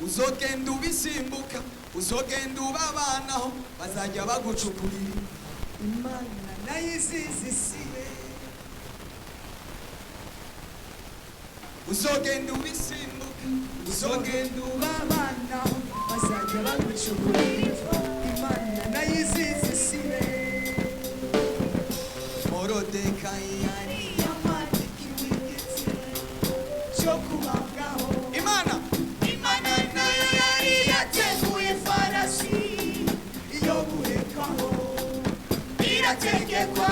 uzogenda ubisimbuka uzogenda ubabanaho bazajya bagucukurira Imana nayizizisibe uzogenda ubisimbuka uzogenda ubabanaho bazajya bagucukurira Imana nayizizisibe Morodekayi yari yamateka imigezi cyo kubagaho Imana nayo yari yateguye farasi iyo guhekaho birategekwa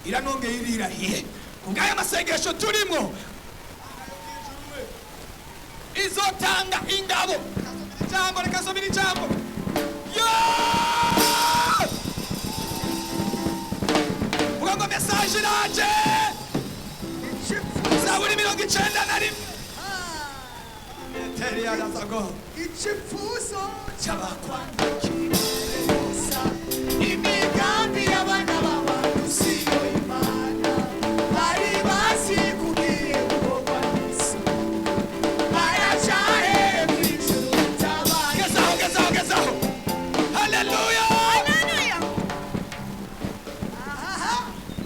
iranongeye irirahiye kubw'aya masengesho turimo izotanga ingabo ijambo rekasomira ijambo uvuga ngo mesaje iraje Zaburi 91 Eteri arazago icipfuzo cy'abakwandikira imigambi y'abana bawe siyo Imana bari bazi kugiye kuba Yesu baracahe kw'ijuru tabaye gezaho haleluya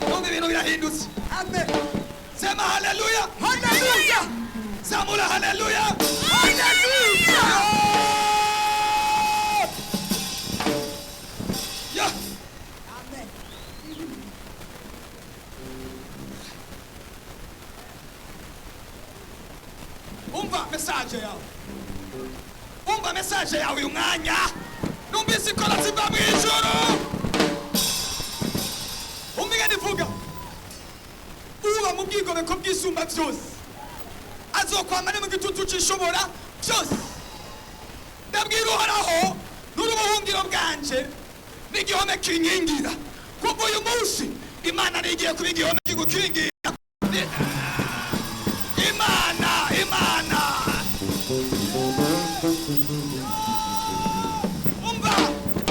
none ibintu birahindutse amen sema haleluya zamura haleluya umva message yawe uyu mwanya numvise ikora ziva mu ijuru umenya nivuga uba mu bwigomeko bw'isumba byose azokwamane mu gitutu cy'ishobora byose ndabwira uhoraho n'urubuhungiro bwanje n'igihome kinkingira kuko uyu munsi Imana nigiye kuba igihome kigukingira Imana umva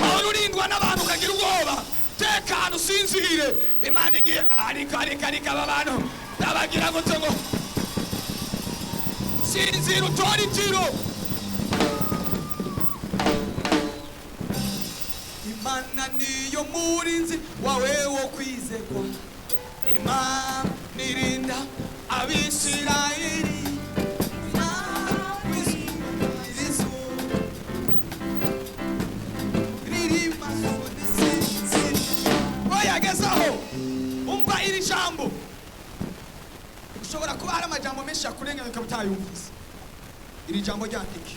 aho urindwa n'abantu ukagira ubwoba tekana usinzire Imana igiye arika aba bantu ndabagira ngo sinzira utora itiro Imana niyo murinzi wawe wo kwizerwa Imana nirinda Abisirayeli oyagezaho umva iri jambo ushobora kuba hari amajambo menshi yakurenganya ukaba utayumvise iri jambo ryandika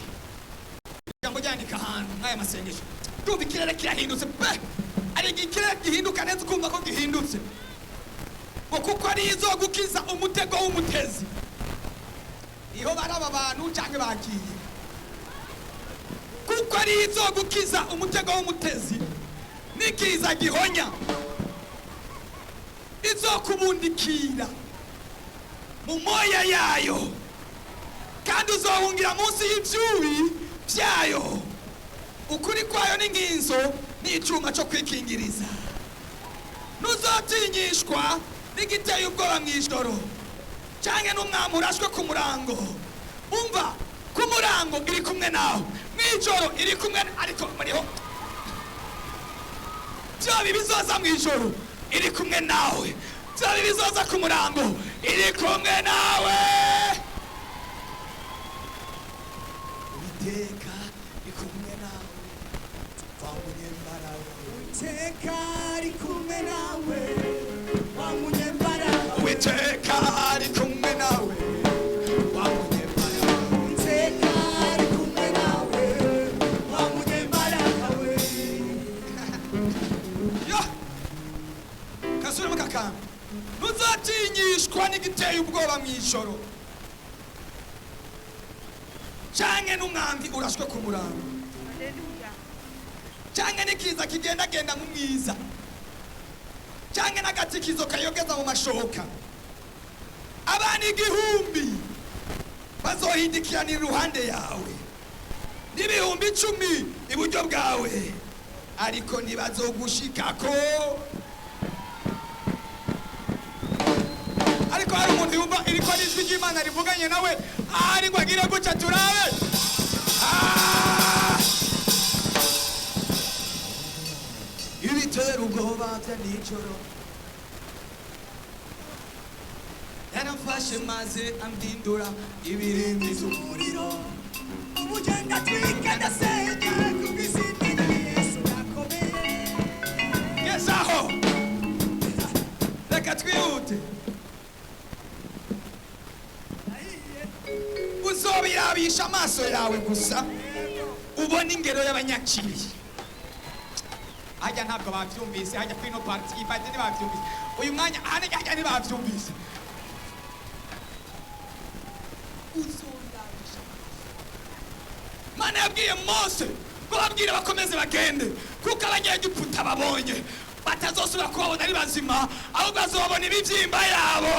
ahantu nk'aya masengesho ndumva ikirere kirahindutse pe ari ikirere gihinduka neza ukumva ko gihindutse ngo kuko ari izo gukiza umutego w'umutezi niho baraba abantu cyangwa bagiye kuko ari izo gukiza umutego w'umutezi nikiza gihonya izo kubundikira mu moya yayo kandi uzohungira munsi y'ibyubi byayo ukuri kwayo n'inginzo n'icuma cyo kwikingiriza nuzotinyishwa n'igiteye ubwoba mu ijoro cyangwa n'umwami urashwe ku murango umva ku murango iri kumwe nawe mu ijoro iri kumwe ariko muriho byobi bizoza mu ijoro iri kumwe nawe byobi bizoza ku murango iri kumwe nawe Uwiteka ndi kumwe nawe wa munyembaraga Uwiteka ari kumwe nawe wa munyembaraga Uwiteka ari kumwe nawe wa munyembaraga Uwiteka ari kumwe nawe wa munyembaraga we yo kasura mukakamba ntuzatinyishwa n'igiteye ubwoba mu ijoro canke n'umwambi urashwe ku murango canke n'ikiza kigendagenda mu mwiza canke n'agatsikizo kayogeza mu mashoka abana igihumbi bazohindikiranira iruhande yawe n'ibihumbi 10 iburyo bwawe ariko ntibazogushikako ariko hari umuntu yumva iriko n'ijwi ry'Imana rivuganye nawe ari ngo agire guca turabe ibitera ubwoba bya nijoro yaramfashe maze ambindura ibirindi umuriro ubugenda twika ndasenya kubizina Yesu nakomeye gezaho reka twihute uzobirabisha amaso yawe gusa ubona ingero y'abanyakiri hajya ntabwo bavyumvise hajya kwino party ifate ntibavyumvise uyu mwanya hajya ntibavyumvise uzobirabisha Mana yabwiye Mose ngo babwire bakomeze bagende kuko abanyegiputa babonye batazosubira kubabona ari bazima ahubwo bazobona ibivyimba yabo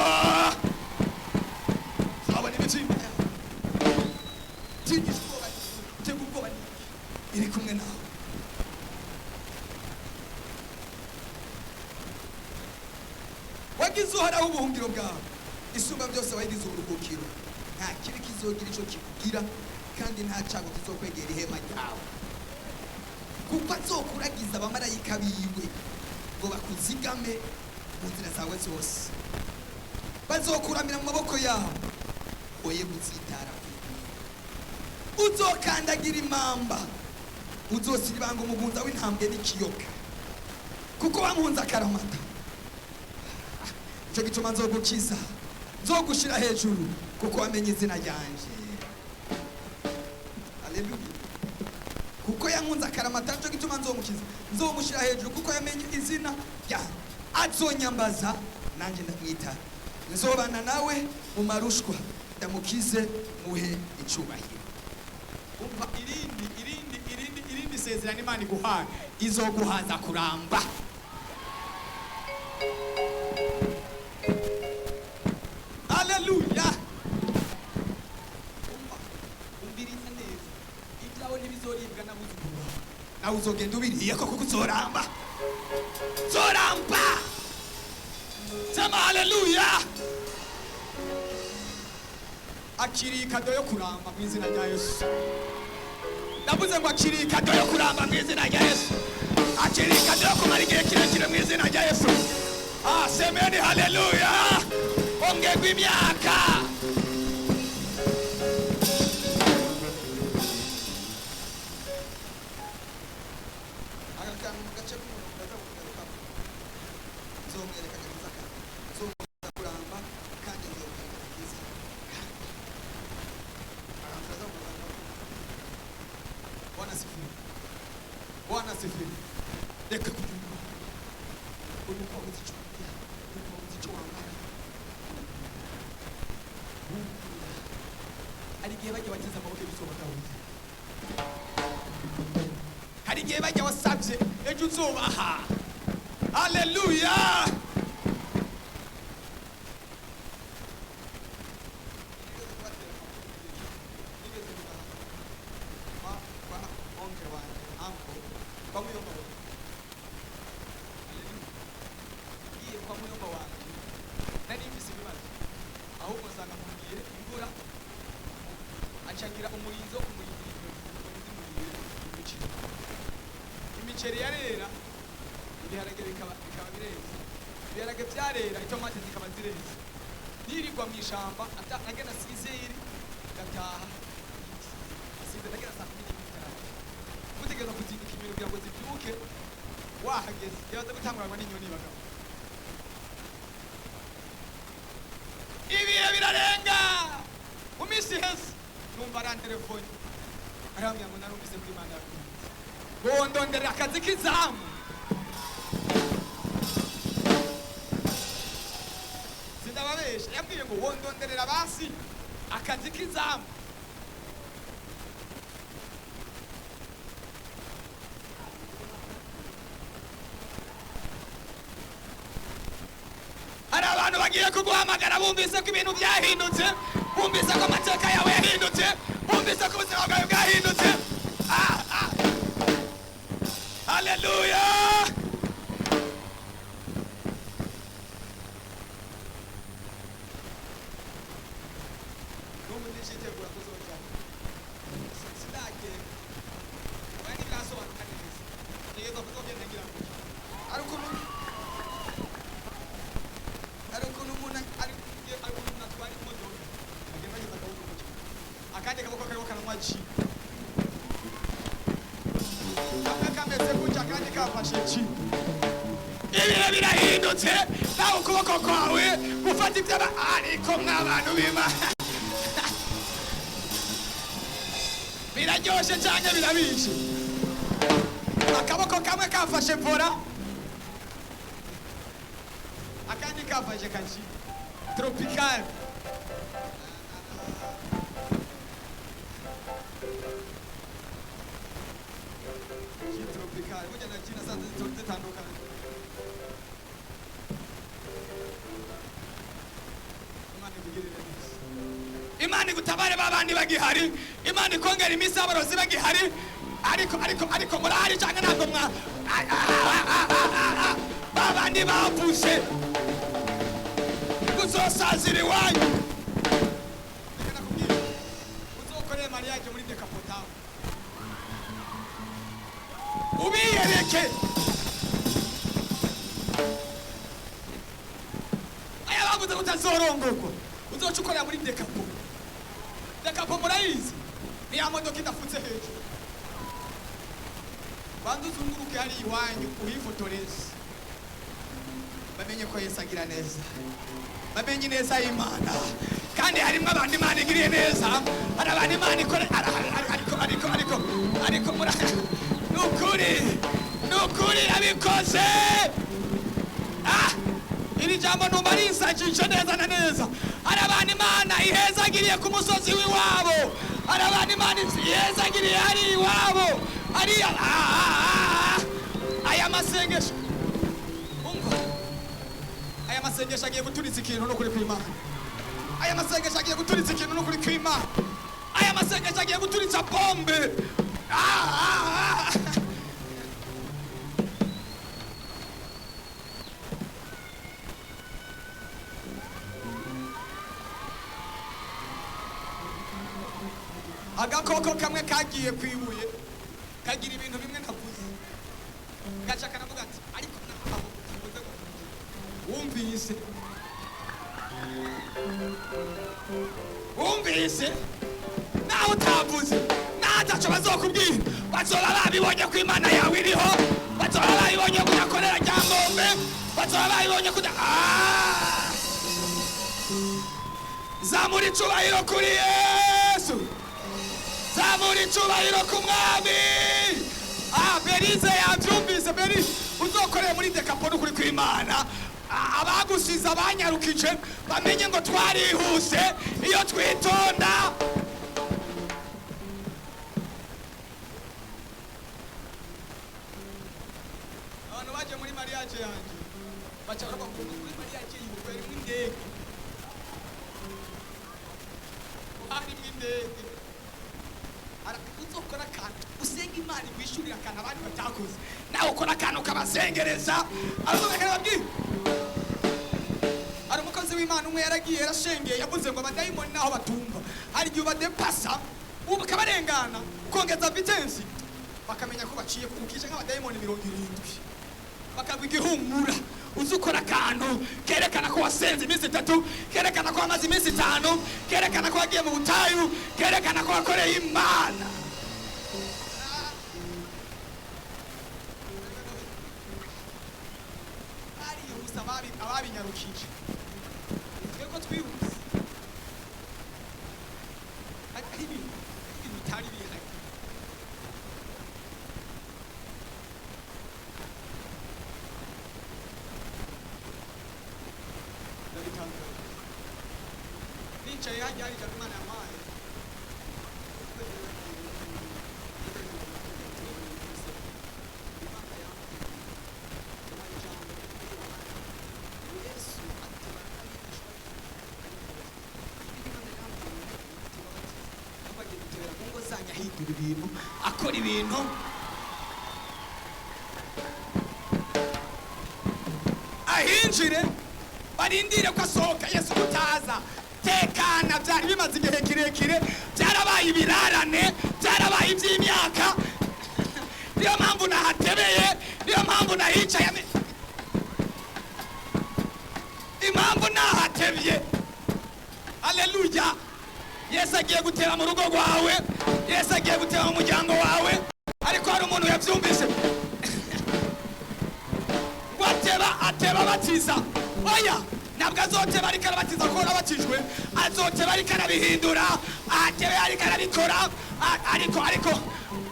babona ibivyimba yabo tega ubwoba iri kumwe nawe wagize uhoraho ubuhungiro bwawe isumba byose wayigize uburuhukiro nta kibi kizogira ico kikugira kandi nta cago kizokwegera ihema ryawe kuko azokuragiza abamarayika biwe ngo bakuzigame mu nzira zawe zose bazokuramira mu maboko yawe oye gutsitara uzokandagira imamba uzosira ibanga umugunza w'intambwe n'ikiyoka kuko wampunze akaramata ico gituma nzogukiza nzogushira hejuru kuko wamenye izina ryanje haleluya kuko yankunze akaramata ico gituma nzomukiza nzomushira hejuru kuko yamenye izina ryanje azonyambaza nanje ndamwita nzobana nawe mu marushwa ndamukize muhe icubahiro umva irindi sezerano Imana iguhaye izoguhaza kuramba haleluya umbiriza neza ibyawe ntibizoribwa n'abuzukuru nawe uzogenda ubiriye ko kuko uzoramba sema haleluya akiri kado yo kuramba mu izina rya Yesu ndavuze ngo akiri kado yo kuramba mu izina rya Yesu akiri kado yo kumara igihe kirekire mu izina rya Yesu semeni haleluya ongerwa imyaka Bwana asifiwe. Reka kunyuma. Unuko uzichukia. Unuko uzichuangana. Hari igihe bajya bageza amaboko y'uzuba Dawudi. Hari igihe bajya wasabye ejo uzubaha. Haleluya. Imiceri yarera ibiharage bikaba bireze ibiharage byarera itomate zikaba zireze nirirwa mu ishamba agenda sizeri gataha asize agenda saa 12 wahageze yabaze gutangurwa n'inyoni bagabo ibihe birarenga mu minsi iheze numva ari telefone arambwira ngo narumvise kuri Imana yakunze ngo ndonderera akazi k'izamu sindababesha yambwiye ngo wondonderera basi akazi k'izamu hari abantu bagiye kuguhamagara bumvise ko ibintu byahindutse bumvise ko amateka yawe yahindutse bumvise ko ubuzima bwawe bwahindutse haleluya n'ubu nishitegura kuzoja sindagenda kandi birasobanuka neza nigeza kuzogenda ngira ngo ariko umuntu atwara imodoka agenda ageza akaboko mu kibuga akandi kaboko kariho kananywa ji kamwe kameze gutya akandi kafashe ji ibihe birahindutse nawe ukuboko kwawe gufata iby'aba ariko mw'abantu b'Imana biraryoshe cyane birabishe akaboko kamwe kafashe vola akandi kafashe kaji tropical ji tropical moja na jina sasa zitandukana Imana gutabare babandi bagihari Imana ikongera imisabaro zibagihari ariko murahari cyangwa ntabwo mwa babandi bapfushe uzosazira iwanyu reka nakubwira uzokoreye mariage muri Decapotable ubiyereke aya bavuze ko utazorongorwa uzoca ukorera muri Decapo murayizi ni ya modoka idafutse hejuru banza uzunguruke hari iwanyu uhifotoreze bamenye ko Yesu agira neza bamenye neza y'Imana kandi harimo abandi Imana igiriye neza hari abandi Imana ikore ariko nukuri abikoze iri jambo numva risajije neza na neza hari abandi Imana ihezagiriye ku musozi w'iwabo hari abandi Imana ihezagiriye hari iwabo hari aya masengesho umva aya masengesho agiye guturitsa ikintu no kuri kw'Imana aya masengesho agiye guturitsa ikintu no kuri kw'Imana aya masengesho agiye guturitsa bombe agakoko kamwe kagiye kwibuye kagira ibintu bimwe ntavuze gaca karavuga ati ariko naho wumvise naho utavuze nataco bazokubwira bazoba babibonye ko Imana yawe iriho bazoba babibonye ko udakorera ryangombe bazoba babibonye ko zamura icubahiro kuri Yesu zamura icubahiro ku Mwami Berize yavyumvise Berize uzokoreye muri Decapotable kuri kw'Imana abagusize abanyarukije bamenye ngo twarihuse iyo twitonda abantu baje muri mariage yanjye bacara bakunda kuri mariage y'ubukwe rimwe indege harimo indege uzokora akantu usenga Imana igwishurira akantu abandi batakoze nawe ukora akantu kabasengereza arababwira hari umukozi w'Imana umwe yaragiye yarashengeye yavuze ngo abadayimoni naho batumva hari igihe badepasa ubu kabarengana ukongeza vitence bakamenya ko baciye kumukisha nk'abadayimoni 70 bakagwa igihumura uzukora akantu kerekana ko wasenze iminsi 3 kerekana ko wamaze iminsi 5 kerekana ko wagiye mu butayu kerekana ko wakoreye Imana ababinyarukije twebwe twihuse ari ibintu bitari bihari. Nicaye hajya hari ijana Imana yampaye ahindura ibintu akora ibintu ahinjire barindire ko asohoka Yesu utaza tekana. Byari bimaze igihe kirekire, byarabaye ibirarane, byarabaye iby'imyaka. Niyo mpamvu nahatebeye, niyo mpamvu nahicaye, impamvu nahatebye. Haleluya. Yesu agiye gutera mu rugo rwawe, Yesu agiye gutera mu muryango wawe. Ariko hari umuntu yabyumvise ngo ateba batiza. Oya, ntabwo azoteba ariko arabatiza ko arabatijwe, azoteba ariko arabihindura, atebe ariko arabikora. Ariko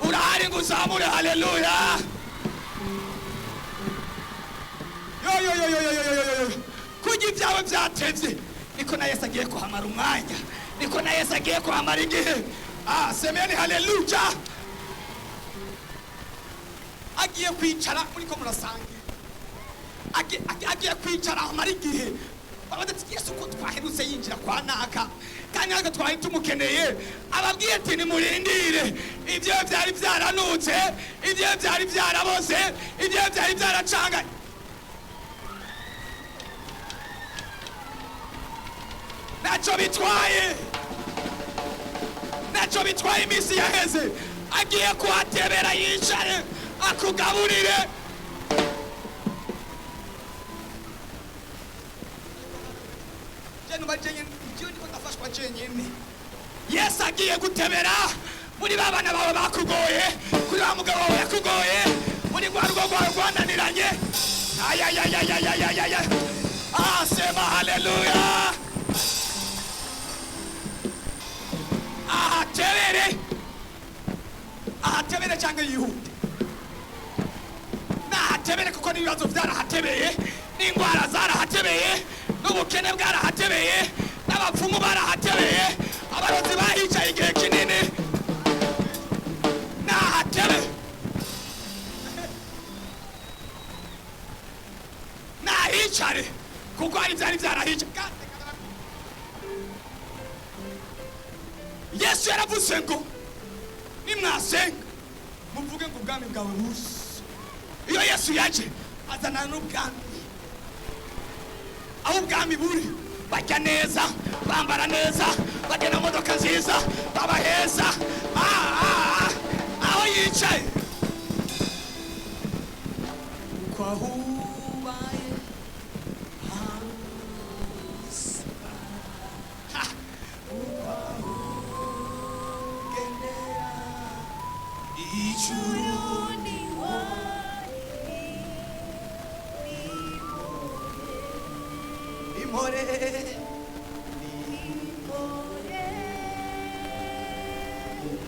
urahari ngo uzamure. Haleluya. Kurya ibyawe byatevye, niko na Yesu agiye kuhamara umwanya, niko na Yesu agiye kuhamara igihe. Semeni haleluya. Agiye kwicara muri ko murasangira, agiye kwicara amara igihe. Abadati Yesu ko twaherutse yinjira kwa naka kandi ntabwo twari tumukeneye. Ababwiye ati nimurindire, ibyo byari byaranutse, ibyo byari byaraboze, ibyo byari byaracanganye. Ntacyo bitwaye iminsi yaheze. Agiye kuhatebera yicare akugaburire. Yesu agiye gutebera muri ba bana bawe bakugoye, kuri wa mugabo wawe yakugoye, muri rwa rugo rwawe rwananiranye. Sema haleluya. Ahatebere cyangwa yihute. Nahatebere kuko n'ibibazo byarahatebeye, n'indwara zarahatebeye, n'ubukene bwarahatebeye, n'abapfumu barahatebeye, abarozi bahicaye igihe kinini. Nahatebere, nahicare kuko hari byari byarahicaye. Yesu yaravuze ngo nimwasenga muvuge ngo ubwami bwawe buze. Iyo Yesu yaje azana n'ubwami, aho ubwami buri bajya neza, bambara neza, bagenda mu modoka nziza, baba heza. Aho yicaye kwahubaye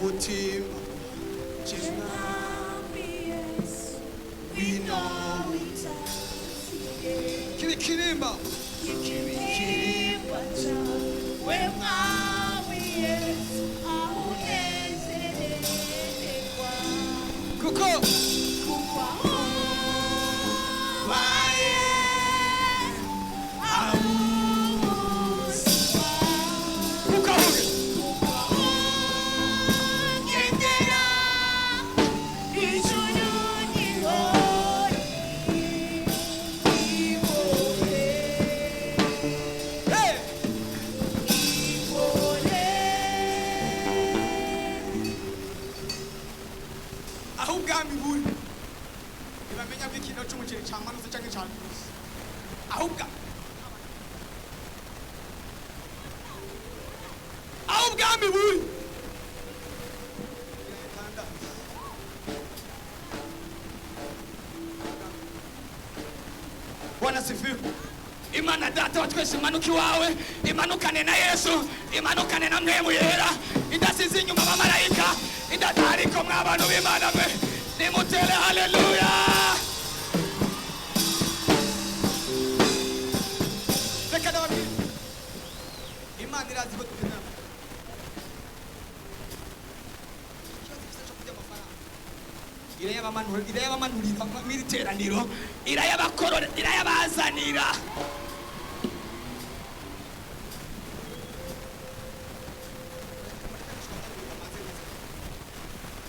umutima kibikirimba kuko ubwami buri ntibamenya ko ikintu cy'umuceri cyamanutse cyangwa cyagurutse. Aho ubwami buri Bwana Bwana sifiwe. Imana data wa twese imanuka iwawe, imanukane na Yesu, imanukane na mwemu yera, idasize inyuma abamarayika, idatariko mw'abantu b'Imana mwe, nimutere haleluya. Reka ndababwire, Imana irazi ko dukenera irayabamanurira mw'iri teraniro, irayabakorora, irayabazanira.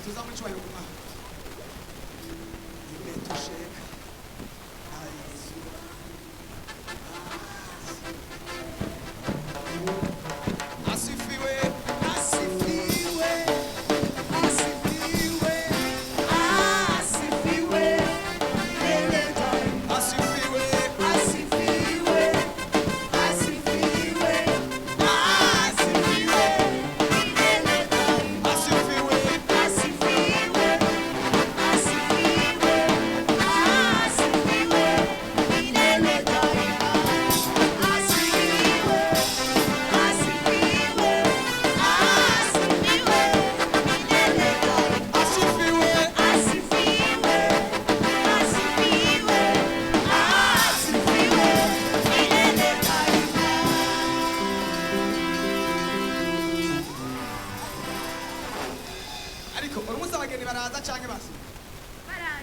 Tuzamure icyubahiro ku Mana. Imetusheka aizuba asifiwe, asifiwe, asifiwe, asifiwe, asifiwe, asifiwe, asifiwe, ariko urumunsi abageni baraza canke basi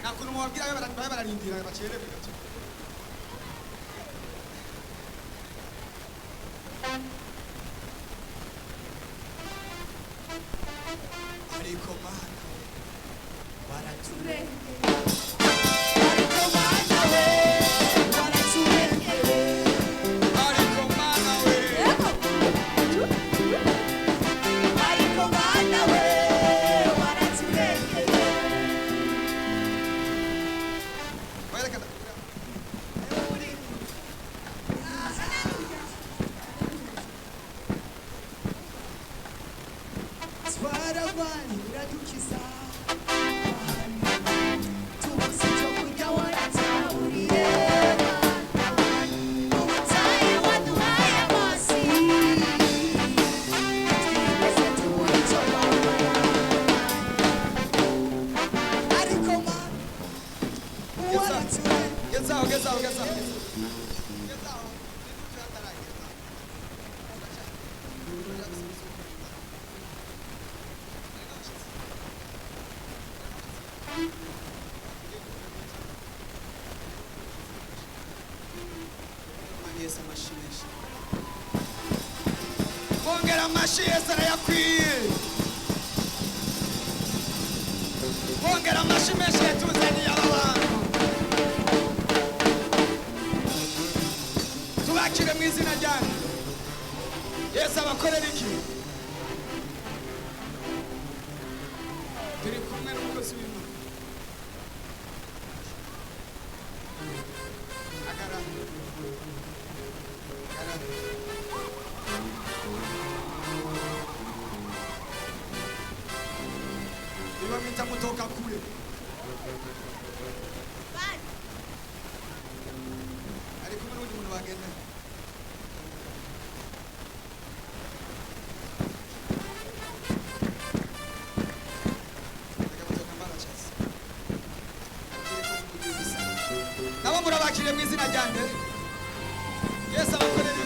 nakunu mubabwira bararindira bacerewe gato. Ariko Mana baraturengera, ariko Mana we baraturengera, ariko Mana we, ariko Mana we baraturengera. Welcome. Twaragwanira dukiza tubuze icyo kurya warataburiye, ubutayu waduhaye amazi, twese tubura icyo kwambara. Ariko Mana waraturengera. Gezaho Yesu amashimisha, bongera amashi, Yesu arayakwiye, bongera amashi menshi yatuzaniye aba bantu. Tubakire mu izina ryanyu. Yesu abakorera iki? Turi kumwe n'umukozi w'Imana. Niwamita kutoka kule. Ari kumwe n'undi muntu bagenda. Nabo murabakire mu izina ryanjye. Yesu abakorera